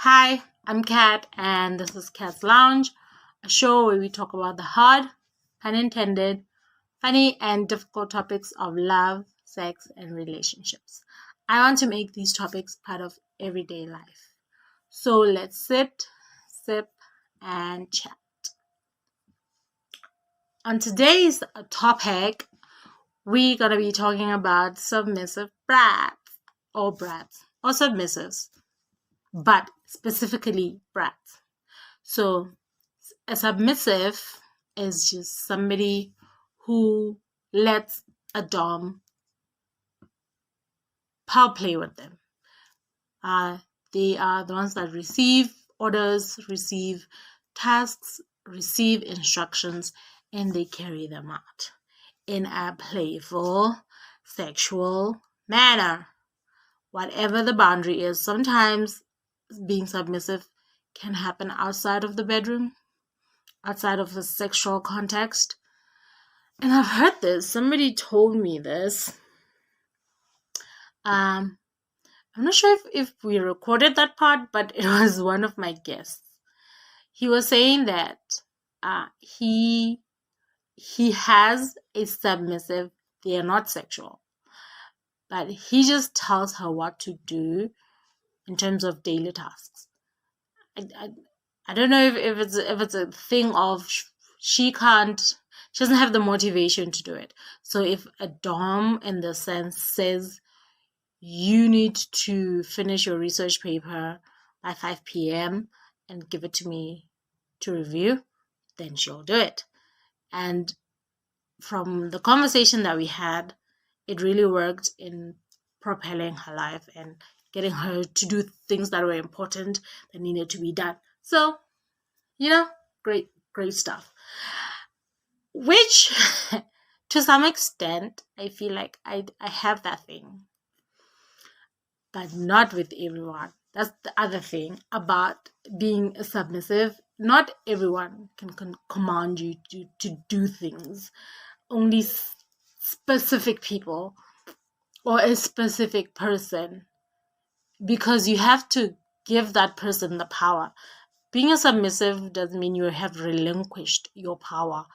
Hi, I'm Kat, and this is Kat's Lounge, a show where we talk about the hard, pun intended, funny, and difficult topics of love, sex, and relationships. I want to make these topics part of everyday life. So let's sit, sip, and chat. On today's topic, we're going to be talking about submissive brats or submissives, but specifically brats. So a submissive is just somebody who lets a dom power play with them. They are the ones that receive orders, receive tasks, receive instructions, and they carry them out in a playful, sexual manner. Whatever the boundary is, sometimes being submissive can happen outside of the bedroom, outside of a sexual context. And I've heard this. Somebody told me this. I'm not sure if we recorded that part, but it was one of my guests. He was saying that he has a submissive. They are not sexual, but he just tells her what to do in terms of daily tasks. I don't know if it's a thing of she doesn't have the motivation to do it. So if a dom in the sense says you need to finish your research paper by 5 p.m. and give it to me to review, then she'll do it. And from the conversation that we had, it really worked in propelling her life and getting her to do things that were important that needed to be done. So, great stuff. Which, to some extent, I feel like I have that thing. But not with everyone. That's the other thing about being submissive. Not everyone can command you to do things. Only specific people or a specific person, because you have to give that person the power. Being a submissive doesn't mean you have relinquished your power.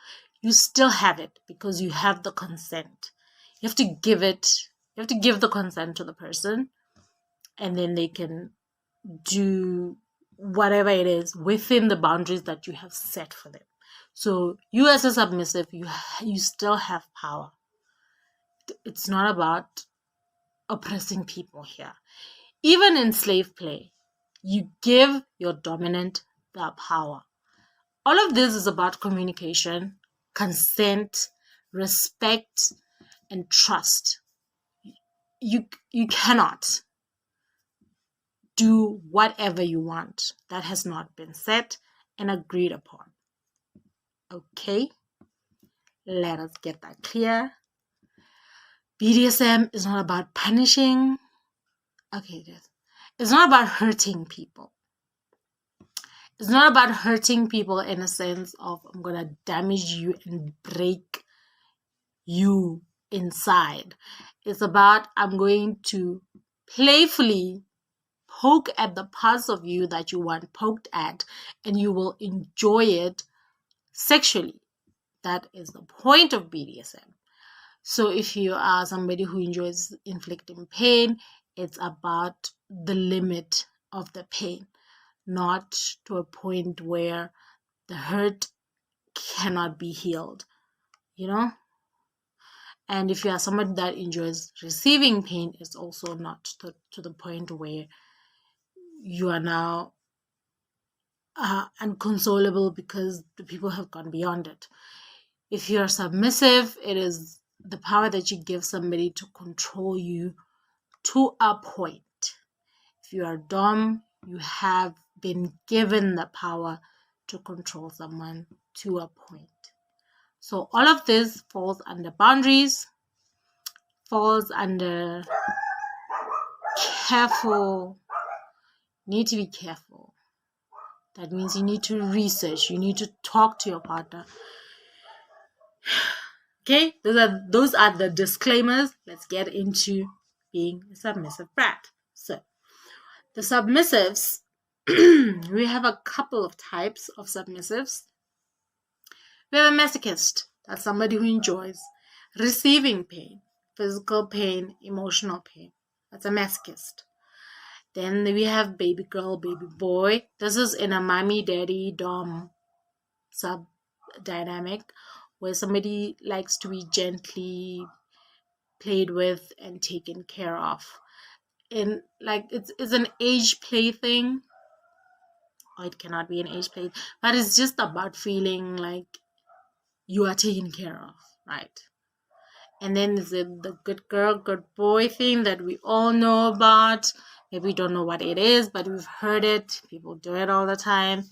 You still have it because you have the consent. You have to give the consent to the person, and then they can do whatever it is within the boundaries that you have set for them. So you as a submissive, you still have power. It's not about oppressing people here. Even in slave play, you give your dominant the power. All of this is about communication, consent, respect, and trust. You cannot do whatever you want that has not been set and agreed upon. Okay? Let us get that clear. BDSM is not about punishing. Okay, it's not about hurting people. It's not about hurting people in a sense of I'm going to damage you and break you inside. It's about I'm going to playfully poke at the parts of you that you want poked at, and you will enjoy it sexually. That is the point of BDSM. So if you are somebody who enjoys inflicting pain, it's about the limit of the pain, not to a point where the hurt cannot be healed, And if you are somebody that enjoys receiving pain, it's also not to the point where you are now unconsolable because the people have gone beyond it. If you're submissive, it is the power that you give somebody to control you to a point. If you are dom, you have been given the power to control someone to a point. So all of this falls under boundaries, falls under careful. Need to be careful. That means you need to research. You need to talk to your partner. Okay, those are the disclaimers. Let's get into being a submissive brat. So, the submissives we have a couple of types of submissives. We have a masochist. That's somebody who enjoys receiving pain, physical pain, emotional pain. That's a masochist. Then we have baby girl, baby boy. This is in a mommy, daddy, dom sub dynamic where somebody likes to be gently played with and taken care of. And like it's an age play thing. Or it cannot be an age play, but it's just about feeling like you are taken care of, right? And then there's the good girl, good boy thing that we all know about. Maybe we don't know what it is, but we've heard it. People do it all the time.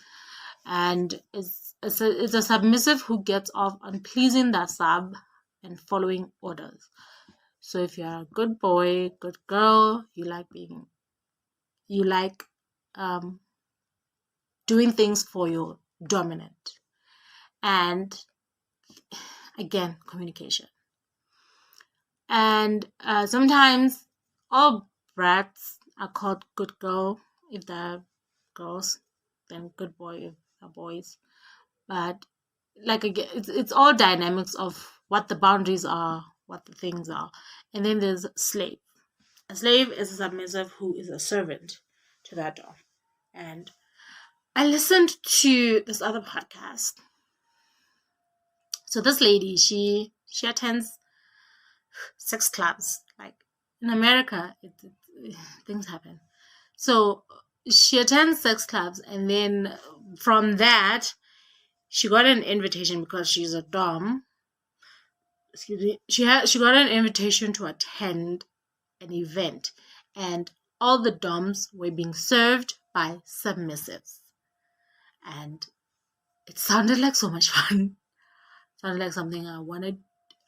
And it's a submissive who gets off on pleasing that sub and following orders. So if you're a good boy, good girl, you like doing things for your dominant. And again, communication. And sometimes all brats are called good girl if they're girls, then good boy if they're boys. But like again, it's all dynamics of what the boundaries are, what the things are. And then there's slave. A slave is a submissive who is a servant to that dom. And I listened to this other podcast. So this lady, she attends sex clubs. Like in America, things happen. So she attends sex clubs, and then from that, she got an invitation because she's a dom. Excuse me. She got an invitation to attend an event, and all the doms were being served by submissives, and it sounded like so much fun. It sounded like something I wanted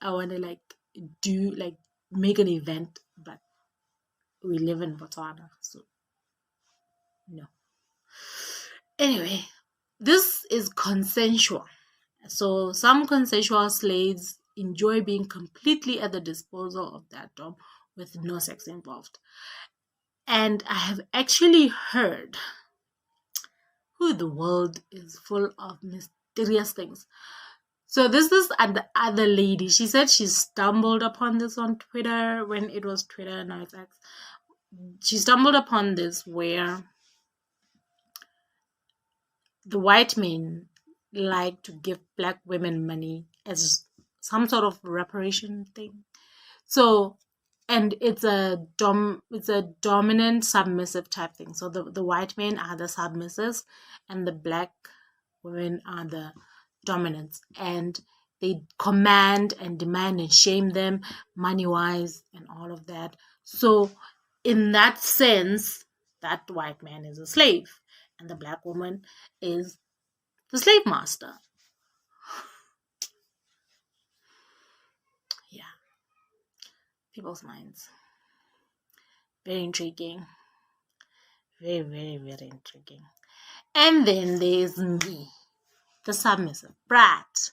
like do, like make an event, but we live in Botswana, so no. Anyway, this is consensual. So some consensual slaves enjoy being completely at the disposal of that dom with no sex involved. And I have actually heard the world is full of mysterious things. So this and the other lady, she said she stumbled upon this on Twitter when it was Twitter, now it's X. She stumbled upon this where the white men like to give black women money as some sort of reparation thing. So, and it's a dominant submissive type thing. So the white men are the submissives and the black women are the dominants, and they command and demand and shame them money wise and all of that. So in that sense, that white man is a slave and the black woman is the slave master. Yeah. People's minds. Very intriguing. Very, very, very intriguing. And then there's me, the submissive brat.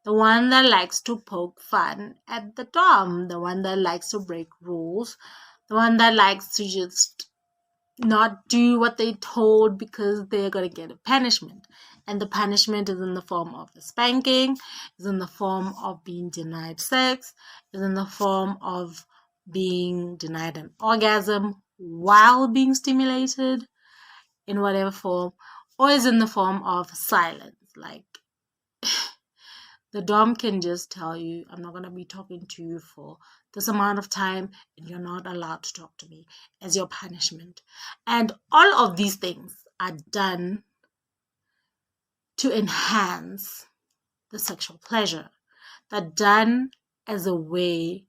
The one that likes to poke fun at the dom. The one that likes to break rules. The one that likes to just not do what they told because they're going to get a punishment. And the punishment is in the form of a spanking, is in the form of being denied sex, is in the form of being denied an orgasm while being stimulated in whatever form, or is in the form of silence. Like the dom can just tell you, I'm not going to be talking to you for this amount of time and you're not allowed to talk to me as your punishment. And all of these things are done to enhance the sexual pleasure. They're done as a way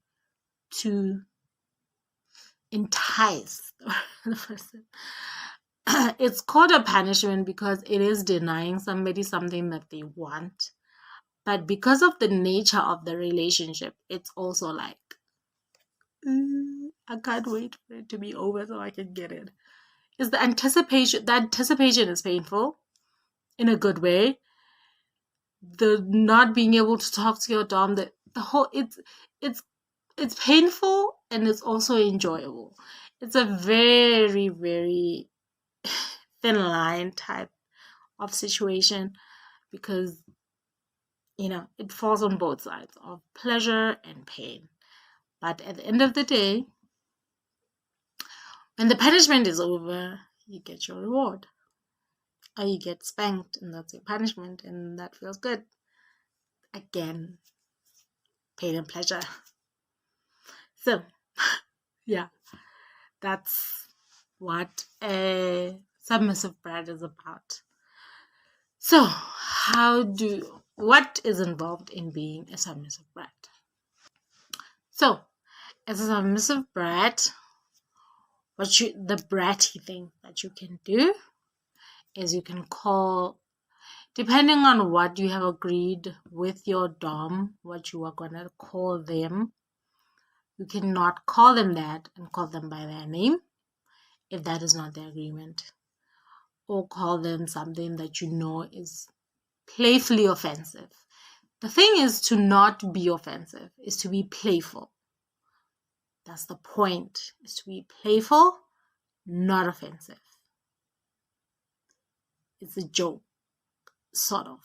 to entice the person. It's called a punishment because it is denying somebody something that they want. But because of the nature of the relationship, it's also like, I can't wait for it to be over so I can get it. It's the anticipation. The anticipation is painful in a good way. The not being able to talk to your dom, the whole, it's painful and it's also enjoyable. It's a very, very thin line type of situation, because it falls on both sides of pleasure and pain. But at the end of the day, when the punishment is over, you get your reward, or you get spanked, and that's your punishment, and that feels good. Again, pain and pleasure. So yeah, that's what a submissive brat is about. So what is involved in being a submissive brat? So, as a submissive brat, the bratty thing that you can do is you can call, depending on what you have agreed with your dom, what you are gonna call them. You cannot call them that and call them by their name if that is not the agreement, or call them something that you know is playfully offensive. The thing is to not be offensive, is to be playful. That's the point, is to be playful, not offensive. It's a joke, sort of.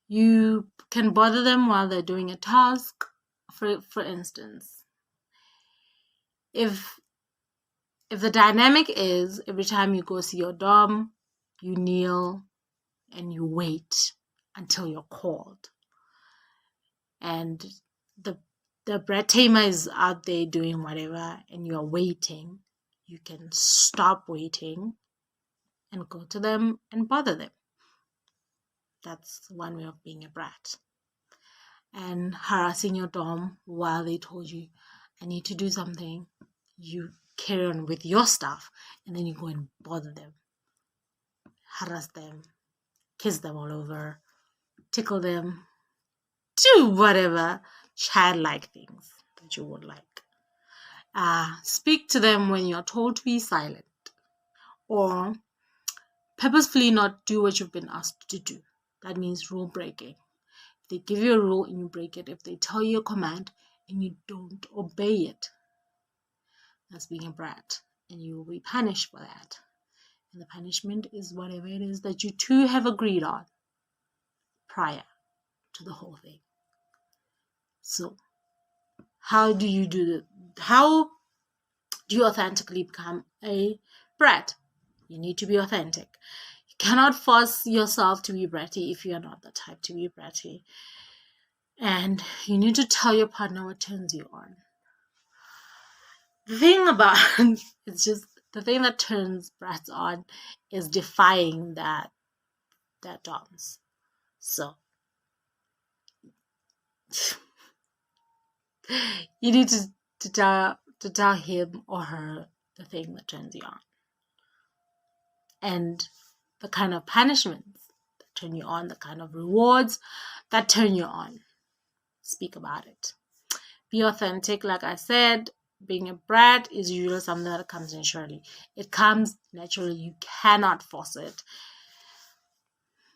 You can bother them while they're doing a task. For instance, if the dynamic is every time you go see your dom, you kneel and you wait until you're called, and the brat tamer is out there doing whatever and you're waiting, you can stop waiting and go to them and bother them. That's one way of being a brat. And harassing your dom while they told you, I need to do something, you carry on with your stuff and then you go and bother them, harass them, kiss them all over, tickle them, do whatever childlike things that you would like. Speak to them when you're told to be silent, or purposefully not do what you've been asked to do. That means rule breaking. If they give you a rule and you break it, if they tell you a command and you don't obey it, that's being a brat, and you will be punished for that. And the punishment is whatever it is that you two have agreed on prior to the whole thing. So how do you do that? How do you authentically become a brat? You need to be authentic. You cannot force yourself to be bratty if you are not the type to be bratty. And you need to tell your partner what turns you on. The thing about it's just the thing that turns brats on is defying that doms. So you need to tell him or her the thing that turns you on, and the kind of punishments that turn you on, the kind of rewards that turn you on. Speak about it. Be authentic. Like I said, being a brat is usually something that comes naturally. It comes naturally. You cannot force it.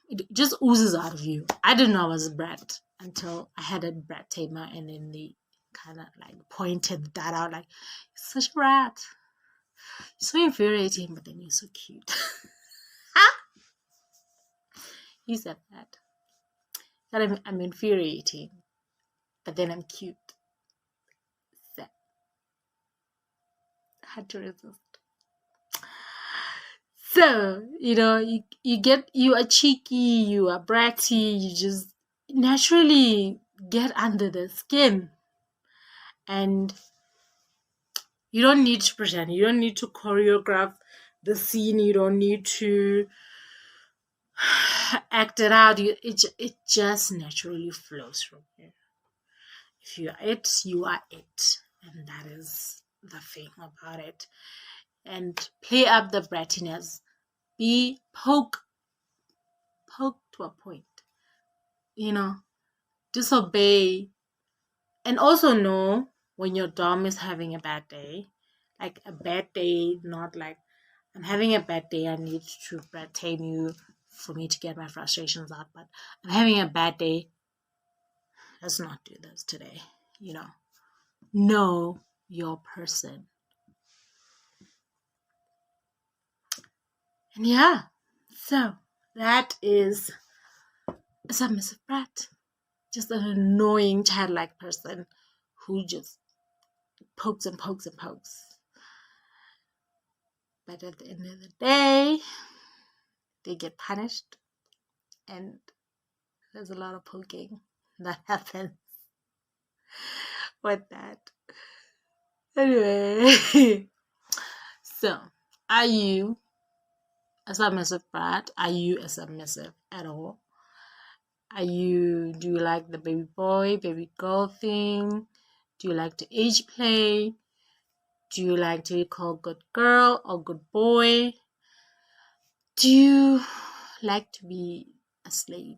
It just oozes out of you. I didn't know I was a brat until I had a brat tamer, and then they kind of like pointed that out, like, you're such a brat. You're so infuriating, but then you're so cute. He said that. That I'm infuriating, but then I'm cute. So, I had to resist. So, you are cheeky, you are bratty, you just naturally get under the skin. And you don't need to pretend. You don't need to choreograph the scene. You don't need to act it out. It just naturally flows from you. If you are it, you are it. And that is the thing about it. And play up the brattiness. Be poke to a point. Disobey. And also know when your dom is having a bad day. Like a bad day, not like, I'm having a bad day, I need to brat tame you for me to get my frustrations out. But I'm having a bad day, let's not do this today. Know your person. And yeah, so that is a submissive brat. Just an annoying childlike person who just pokes and pokes and pokes. But at the end of the day, they get punished, and there's a lot of poking that happens with that. Anyway, so are you a submissive brat? Are you a submissive at all? Do you like the baby boy, baby girl thing? Do you like to age play? Do you like to be called good girl or good boy? Do you like to be a slave?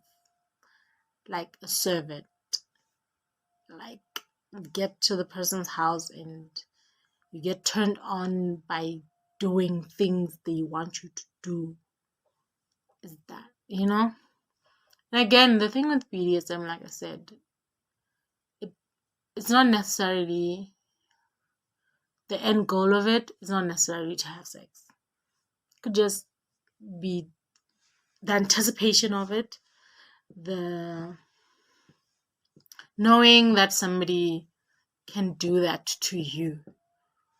Like a servant? Like get to the person's house and you get turned on by doing things they want you to do? Is that, And again, the thing with BDSM, like I said, it's not necessarily the end goal of it. Is not necessarily to have sex. It could just be the anticipation of it, the knowing that somebody can do that to you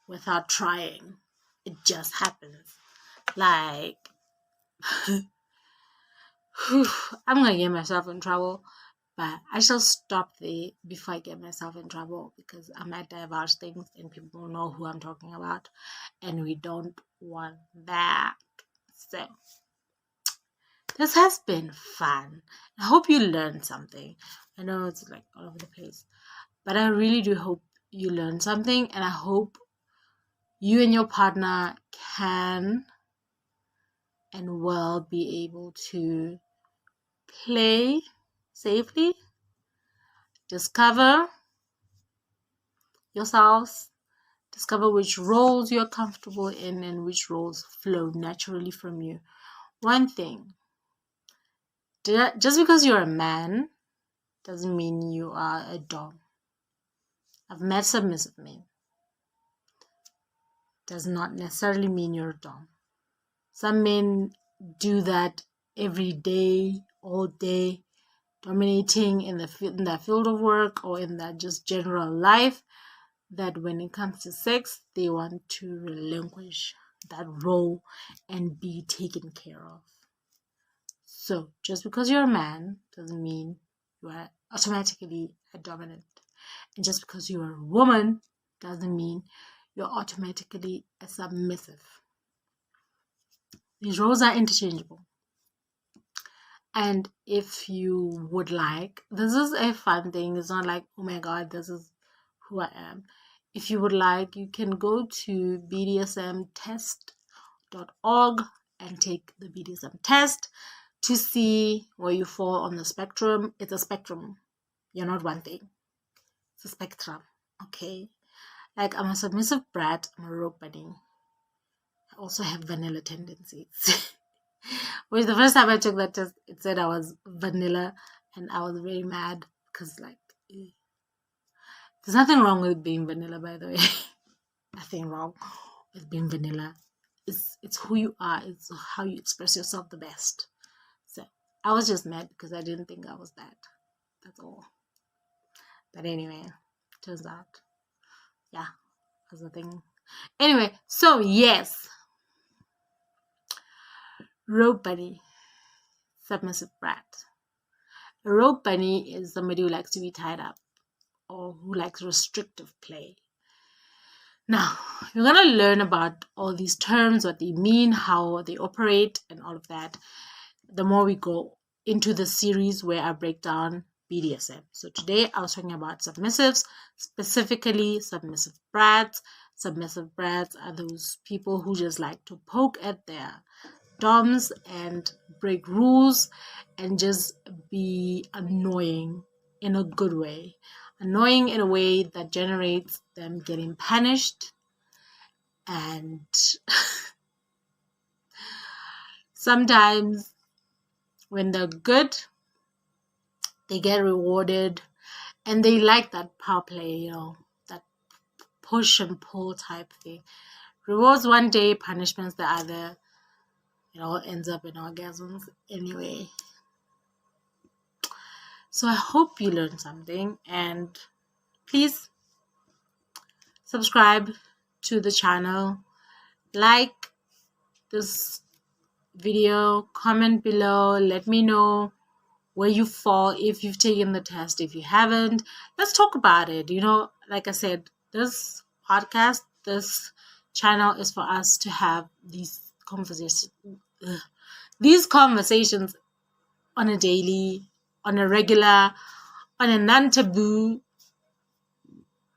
without trying. It just happens. Like, I'm gonna get myself in trouble, but I shall stop there before I get myself in trouble, because I might divulge things and people will know who I'm talking about, and we don't want that. So this has been fun. I hope you learned something. I know it's like all over the place, but I really do hope you learned something, and I hope you and your partner can and will be able to play safely, discover yourselves, discover which roles you're comfortable in and which roles flow naturally from you. One thing, just because you're a man doesn't mean you are a dom. I've met submissive men. Does not necessarily mean you're a dom. Some men do that every day, all day, dominating in that field of work or in that just general life, that when it comes to sex, they want to relinquish that role and be taken care of. So just because you're a man doesn't mean you are automatically a dominant. And just because you're a woman doesn't mean you're automatically a submissive. These roles are interchangeable. And if you would like, this is a fun thing. It's not like, oh my God, this is who I am. If you would like, you can go to bdsmtest.org and take the BDSM test to see where you fall on the spectrum. It's a spectrum. You're not one thing. It's a spectrum. Okay? Like, I'm a submissive brat. I'm a rogue bunny. I also have vanilla tendencies. Which the first time I took that test, it said I was vanilla, and I was very mad because, like, there's nothing wrong with being vanilla, by the way. Nothing wrong with being vanilla. It's who you are. It's how you express yourself the best. So I was just mad because I didn't think I was that. That's all. But anyway, turns out, yeah, that's the thing. Anyway, so yes, rogue bunny, submissive brat. A rogue bunny is somebody who likes to be tied up or who likes restrictive play. Now, you're going to learn about all these terms, what they mean, how they operate, and all of that, the more we go into the series where I break down BDSM. So today I was talking about submissives, specifically submissive brats. Submissive brats are those people who just like to poke at their doms and break rules and just be annoying in a good way. Annoying in a way that generates them getting punished, and sometimes when they're good, they get rewarded, and they like that power play, that push and pull type thing. Rewards one day, punishments the other, it all ends up in orgasms anyway. So I hope you learned something, and please subscribe to the channel, like this video, comment below, let me know where you fall, if you've taken the test, if you haven't. Let's talk about it. Like I said, this podcast, this channel is for us to have these conversations on a daily, on a regular, on a non-taboo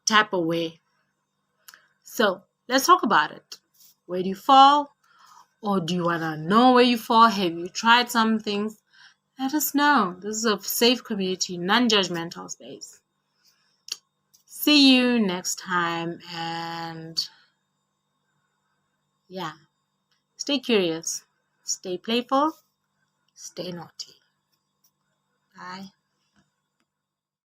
type of way. So let's talk about it. Where do you fall? Or do you want to know where you fall? Have you tried some things? Let us know. This is a safe community, non-judgmental space. See you next time, and yeah, stay curious, stay playful, stay naughty. Bye.